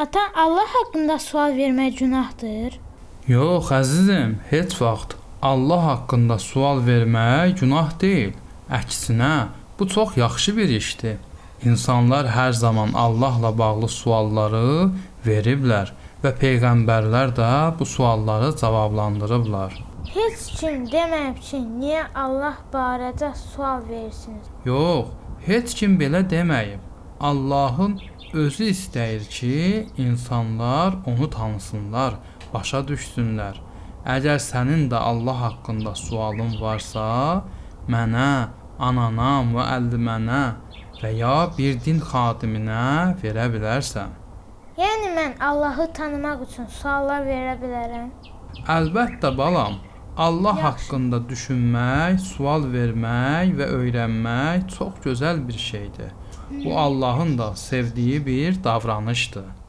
Ata, Allah haqqında sual vermək günahdır? Yox, əzizim, heç vaxt Allah haqqında sual vermək günah deyil. Əksinə, bu çox yaxşı bir işdir. İnsanlar hər zaman Allahla bağlı sualları veriblər və peyğəmbərlər də bu sualları cavablandırıblar. Heç kim deməyib ki, niyə Allah barədə sual verirsiniz? Yox, heç kim belə deməyib. Allahın özü istəyir ki, insanlar onu tanısınlar, başa düşsünlər. Əgər sənin də Allah haqqında sualın varsa, mənə, anana, müəllimənə və ya bir din xadiminə verə bilərsən. Yəni mən Allahı tanımaq üçün suallar verə bilərəm? Əlbəttə balam, Allah haqqında düşünmək, sual vermək və öyrənmək çox gözəl bir şeydir. Bu Allahın da sevdiyi bir davranışdır.